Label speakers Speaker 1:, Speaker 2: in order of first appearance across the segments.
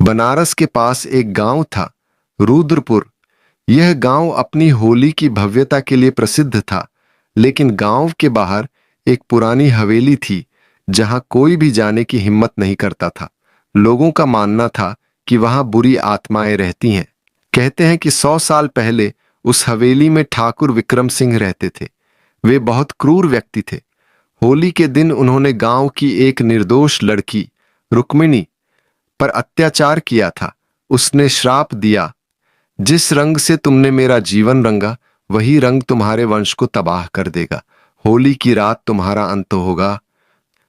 Speaker 1: बनारस के पास एक गांव था, रुद्रपुर। यह गांव अपनी होली की भव्यता के लिए प्रसिद्ध था, लेकिन गांव के बाहर एक पुरानी हवेली थी जहां कोई भी जाने की हिम्मत नहीं करता था। लोगों का मानना था कि वहां बुरी आत्माएं रहती हैं। कहते हैं कि 100 साल पहले उस हवेली में ठाकुर विक्रम सिंह रहते थे। वे बहुत क्रूर व्यक्ति थे। होली के दिन उन्होंने गांव की एक निर्दोष लड़की रुक्मिणी पर अत्याचार किया था। उसने श्राप दिया, जिस रंग से तुमने मेरा जीवन रंगा, वही रंग तुम्हारे वंश को तबाह कर देगा। होली की रात तुम्हारा अंत होगा।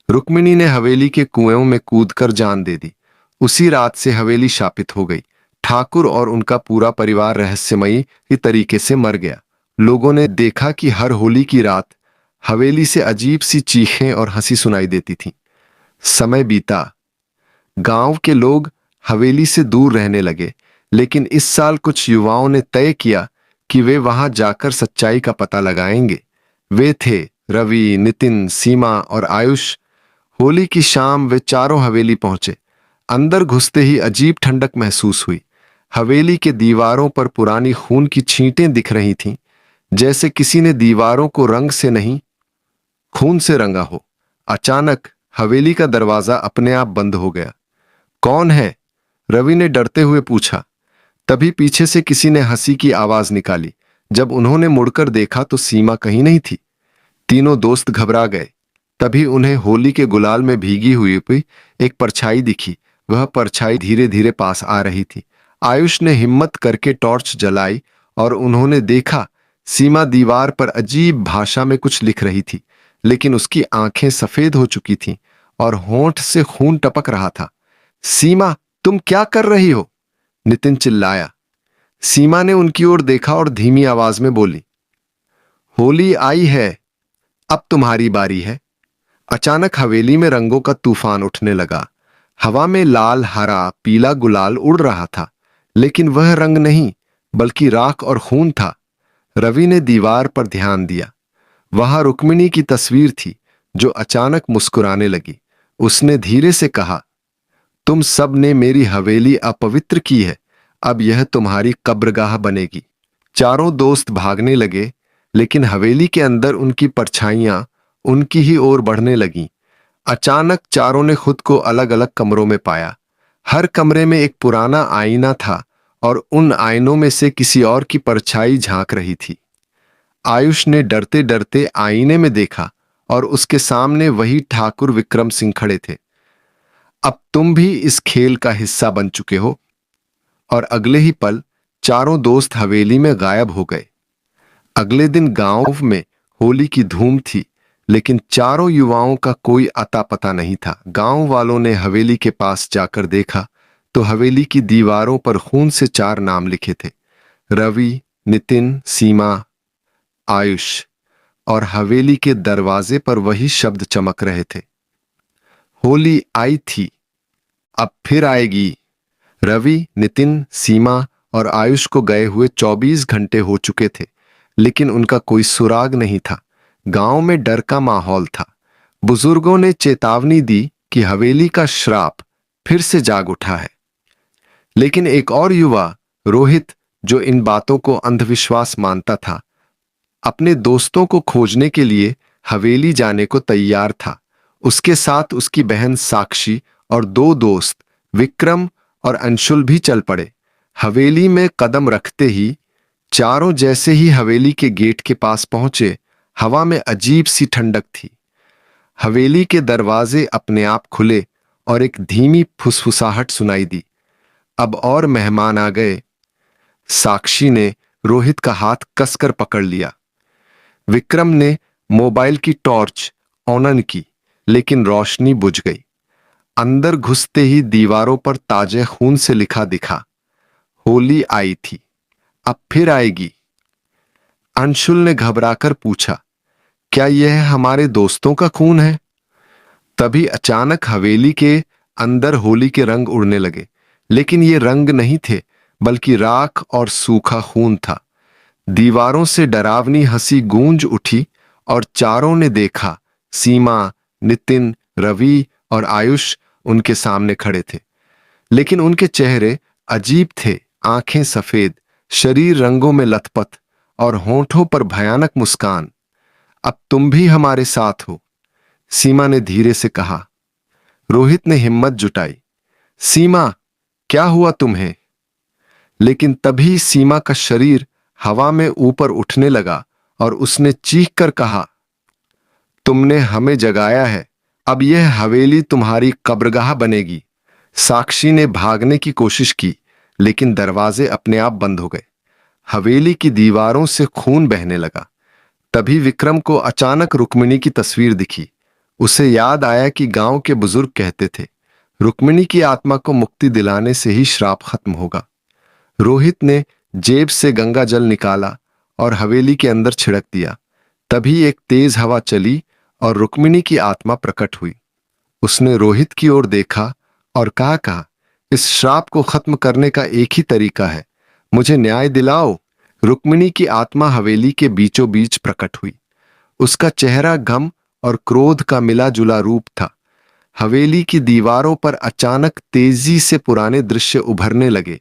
Speaker 1: रुक्मिणी ने हवेली के कुएं में कूदकर जान दे दी। उसी रात से हवेली शापित हो गई। ठाकुर और उनका पूरा परिवार रहस्यमयी तरीके से मर गया। लोगों ने देखा कि हर होली की रात हवेली से अजीब सी चीखें और हंसी सुनाई देती थी। समय बीता, गांव के लोग हवेली से दूर रहने लगे, लेकिन इस साल कुछ युवाओं ने तय किया कि वे वहां जाकर सच्चाई का पता लगाएंगे। वे थे रवि, नितिन, सीमा और आयुष। होली की शाम वे चारों हवेली पहुंचे। अंदर घुसते ही अजीब ठंडक महसूस हुई। हवेली के दीवारों पर पुरानी खून की छींटें दिख रही थीं, जैसे किसी ने दीवारों को रंग से नहीं, खून से रंगा हो। अचानक हवेली का दरवाजा अपने आप बंद हो गया। कौन है? रवि ने डरते हुए पूछा। तभी पीछे से किसी ने हंसी की आवाज निकाली। जब उन्होंने मुड़कर देखा तो सीमा कहीं नहीं थी। तीनों दोस्त घबरा गए। तभी उन्हें होली के गुलाल में भीगी हुई एक परछाई दिखी। वह परछाई धीरे धीरे पास आ रही थी। आयुष ने हिम्मत करके टॉर्च जलाई और उन्होंने देखा सीमा दीवार पर अजीब भाषा में कुछ लिख रही थी, लेकिन उसकी आंखें सफेद हो चुकी थीं और होंठ से खून टपक रहा था। सीमा, तुम क्या कर रही हो? नितिन चिल्लाया। सीमा ने उनकी ओर देखा और धीमी आवाज में बोली, होली आई है, अब तुम्हारी बारी है। अचानक हवेली में रंगों का तूफान उठने लगा। हवा में लाल, हरा, पीला गुलाल उड़ रहा था, लेकिन वह रंग नहीं बल्कि राख और खून था। रवि ने दीवार पर ध्यान दिया। वहां रुक्मिणी की तस्वीर थी, जो अचानक मुस्कुराने लगी। उसने धीरे से कहा, तुम सब ने मेरी हवेली अपवित्र की है, अब यह तुम्हारी कब्रगाह बनेगी। चारों दोस्त भागने लगे, लेकिन हवेली के अंदर उनकी परछाइयां उनकी ही ओर बढ़ने लगीं। अचानक चारों ने खुद को अलग अलग कमरों में पाया। हर कमरे में एक पुराना आईना था और उन आईनों में से किसी और की परछाई झांक रही थी। आयुष ने डरते डरते आईने में देखा और उसके सामने वही ठाकुर विक्रम सिंह खड़े थे। अब तुम भी इस खेल का हिस्सा बन चुके हो। और अगले ही पल चारों दोस्त हवेली में गायब हो गए। अगले दिन गांव में होली की धूम थी, लेकिन चारों युवाओं का कोई अता पता नहीं था। गांव वालों ने हवेली के पास जाकर देखा तो हवेली की दीवारों पर खून से 4 नाम लिखे थे, रवि, नितिन, सीमा, आयुष। और हवेली के दरवाजे पर वही शब्द चमक रहे थे, होली आई थी, अब फिर आएगी। रवि, नितिन, सीमा और आयुष को गए हुए 24 घंटे हो चुके थे, लेकिन उनका कोई सुराग नहीं था। गांव में डर का माहौल था। बुजुर्गों ने चेतावनी दी कि हवेली का श्राप फिर से जाग उठा है। लेकिन एक और युवा, रोहित, जो इन बातों को अंधविश्वास मानता था, अपने दोस्तों को खोजने के लिए हवेली जाने को तैयार था। उसके साथ उसकी बहन साक्षी और 2 दोस्त, विक्रम और अंशुल भी चल पड़े। हवेली में कदम रखते ही चारों जैसे ही हवेली के गेट के पास पहुंचे, हवा में अजीब सी ठंडक थी। हवेली के दरवाजे अपने आप खुले और एक धीमी फुसफुसाहट सुनाई दी। अब और मेहमान आ गए। साक्षी ने रोहित का हाथ कसकर पकड़ लिया। विक्रम ने मोबाइल की टॉर्च ऑन की, लेकिन रोशनी बुझ गई। अंदर घुसते ही दीवारों पर ताजे खून से लिखा दिखा, होली आई थी, अब फिर आएगी। अंशुल ने घबराकर पूछा, क्या यह हमारे दोस्तों का खून है? तभी अचानक हवेली के अंदर होली के रंग उड़ने लगे, लेकिन ये रंग नहीं थे बल्कि राख और सूखा खून था। दीवारों से डरावनी हंसी गूंज उठी और चारों ने देखा सीमा, नितिन, रवि और आयुष उनके सामने खड़े थे। लेकिन उनके चेहरे अजीब थे, आंखें सफेद, शरीर रंगों में लथपथ और होठों पर भयानक मुस्कान। अब तुम भी हमारे साथ हो, सीमा ने धीरे से कहा। रोहित ने हिम्मत जुटाई। सीमा, क्या हुआ तुम्हें? लेकिन तभी सीमा का शरीर हवा में ऊपर उठने लगा और उसने चीख कर कहा, तुमने हमें जगाया है, अब यह हवेली तुम्हारी कब्रगाह बनेगी। साक्षी ने भागने की कोशिश की, लेकिन दरवाजे अपने आप बंद हो गए। हवेली की दीवारों से खून बहने लगा। तभी विक्रम को अचानक रुक्मिणी की तस्वीर दिखी। उसे याद आया कि गांव के बुजुर्ग कहते थे, रुक्मिणी की आत्मा को मुक्ति दिलाने से ही श्राप खत्म होगा। रोहित ने जेब से गंगा जल निकाला और हवेली के अंदर छिड़क दिया। तभी एक तेज हवा चली और रुक्मिणी की आत्मा प्रकट हुई। उसने रोहित की ओर देखा और कहा, इस श्राप को खत्म करने का एक ही तरीका है, मुझे न्याय दिलाओ। रुक्मिणी की आत्मा हवेली के बीचों बीच प्रकट हुई। उसका चेहरा गम और क्रोध का मिला जुला रूप था। हवेली की दीवारों पर अचानक तेजी से पुराने दृश्य उभरने लगे।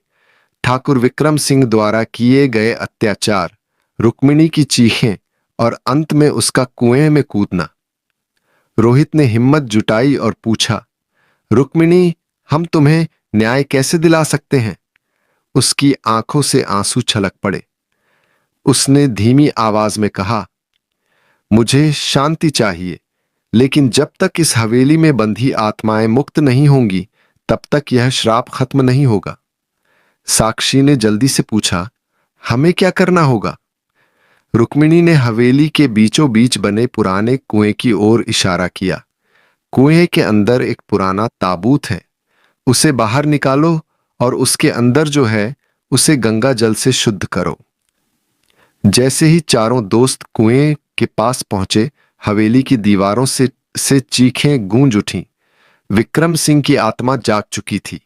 Speaker 1: ठाकुर विक्रम सिंह द्वारा किए गए अत्याचार, रुक्मिणी की चीखें और अंत में उसका कुएं में कूदना। रोहित ने हिम्मत जुटाई और पूछा, रुक्मिणी, हम तुम्हें न्याय कैसे दिला सकते हैं? उसकी आंखों से आंसू छलक पड़े। उसने धीमी आवाज में कहा, मुझे शांति चाहिए, लेकिन जब तक इस हवेली में बंधी आत्माएं मुक्त नहीं होंगी, तब तक यह श्राप खत्म नहीं होगा। साक्षी ने जल्दी से पूछा, हमें क्या करना होगा? रुक्मिणी ने हवेली के बीचों बीच बने पुराने कुएं की ओर इशारा किया। कुएं के अंदर एक पुराना ताबूत है, उसे बाहर निकालो और उसके अंदर जो है उसे गंगा जल से शुद्ध करो। जैसे ही चारों दोस्त कुएं के पास पहुंचे, हवेली की दीवारों से चीखें गूंज उठीं। विक्रम सिंह की आत्मा जाग चुकी थी।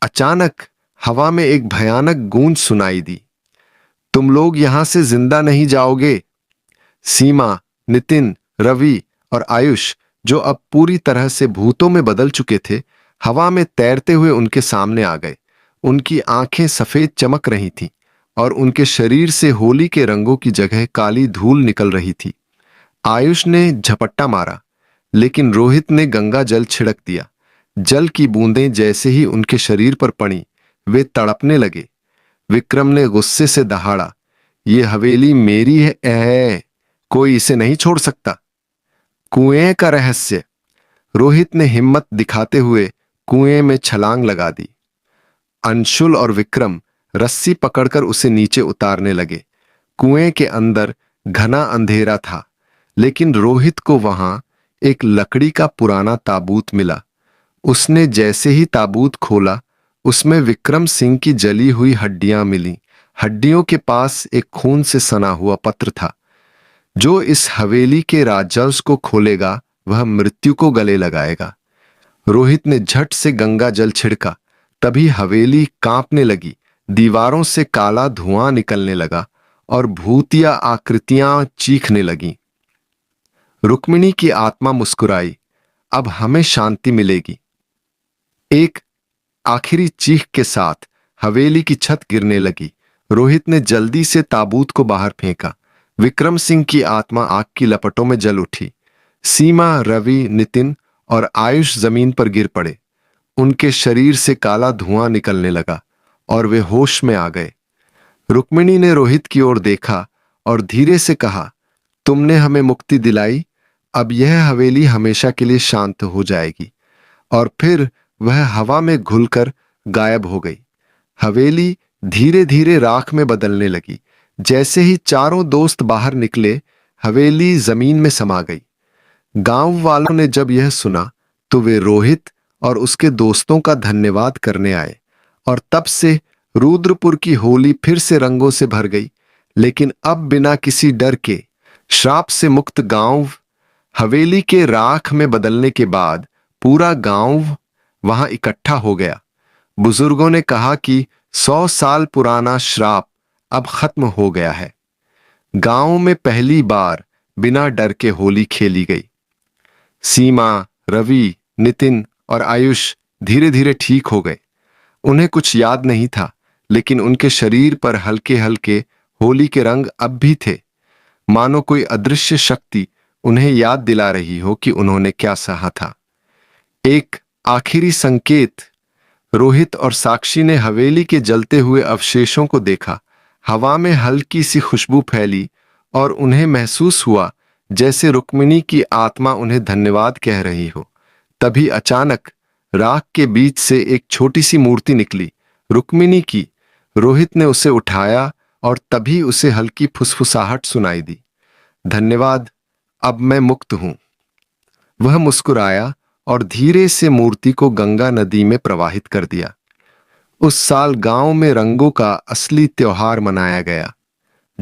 Speaker 1: अचानक हवा में एक भयानक गूंज सुनाई दी, तुम लोग यहां से जिंदा नहीं जाओगे। सीमा, नितिन, रवि और आयुष, जो अब पूरी तरह से भूतों में बदल चुके थे, हवा में तैरते हुए उनके सामने आ गए। उनकी आंखें सफेद चमक रही थीं और उनके शरीर से होली के रंगों की जगह काली धूल निकल रही थी। आयुष ने झपट्टा मारा, लेकिन रोहित ने गंगा जल छिड़क दिया। जल की बूंदें जैसे ही उनके शरीर पर पड़ी, वे तड़पने लगे। विक्रम ने गुस्से से दहाड़ा, ये हवेली मेरी है, कोई इसे नहीं छोड़ सकता। कुएं का रहस्य। रोहित ने हिम्मत दिखाते हुए कुएं में छलांग लगा दी। अंशुल और विक्रम रस्सी पकड़कर उसे नीचे उतारने लगे। कुएं के अंदर घना अंधेरा था, लेकिन रोहित को वहां एक लकड़ी का पुराना ताबूत मिला। उसने जैसे ही ताबूत खोला, उसमें विक्रम सिंह की जली हुई हड्डियां मिलीं। हड्डियों के पास एक खून से सना हुआ पत्र था। जो इस हवेली के राजवंश को खोलेगा, वह मृत्यु को गले लगाएगा। रोहित ने झट से गंगा जल छिड़का। तभी हवेली कांपने लगी, दीवारों से काला धुआं निकलने लगा और भूतिया आकृतियां चीखने लगीं। रुक्मिणी की आत्मा मुस्कुराई, अब हमें शांति मिलेगी। एक आखिरी चीख के साथ हवेली की छत गिरने लगी। रोहित ने जल्दी से ताबूत को बाहर फेंका। विक्रम सिंह की आत्मा आग की लपटों में जल उठी। सीमा, रवि, नितिन और आयुष जमीन पर गिर पड़े। उनके शरीर से काला धुआं निकलने लगा और वे होश में आ गए। रुक्मिणी ने रोहित की ओर देखा और धीरे से कहा, तुमने हमें मुक्ति दिलाई, अब यह हवेली हमेशा के लिए शांत हो जाएगी। और फिर वह हवा में घुलकर गायब हो गई। हवेली धीरे धीरे राख में बदलने लगी। जैसे ही चारों दोस्त बाहर निकले, हवेली जमीन में समा गई। गांव वालों ने जब यह सुना तो वे रोहित और उसके दोस्तों का धन्यवाद करने आए और तब से रुद्रपुर की होली फिर से रंगों से भर गई, लेकिन अब बिना किसी डर के। श्राप से मुक्त गांव हवेली के राख में बदलने के बाद पूरा गांव वहां इकट्ठा हो गया। बुजुर्गों ने कहा कि 100 साल पुराना श्राप अब खत्म हो गया है। गांव में पहली बार बिना डर के होली खेली गई। सीमा, रवि, नितिन और आयुष धीरे धीरे ठीक हो गए। उन्हें कुछ याद नहीं था, लेकिन उनके शरीर पर हल्के हल्के होली के रंग अब भी थे, मानो कोई अदृश्य शक्ति उन्हें याद दिला रही हो कि उन्होंने क्या सहा था। एक आखिरी संकेत। रोहित और साक्षी ने हवेली के जलते हुए अवशेषों को देखा। हवा में हल्की सी खुशबू फैली और उन्हें महसूस हुआ जैसे रुक्मिणी की आत्मा उन्हें धन्यवाद कह रही हो। तभी अचानक राख के बीच से एक छोटी सी मूर्ति निकली, रुक्मिणी की। रोहित ने उसे उठाया और तभी उसे हल्की फुसफुसाहट सुनाई दी। धन्यवाद, अब मैं मुक्त हूं। वह मुस्कुराया और धीरे से मूर्ति को गंगा नदी में प्रवाहित कर दिया। उस साल गांव में रंगों का असली त्योहार मनाया गया।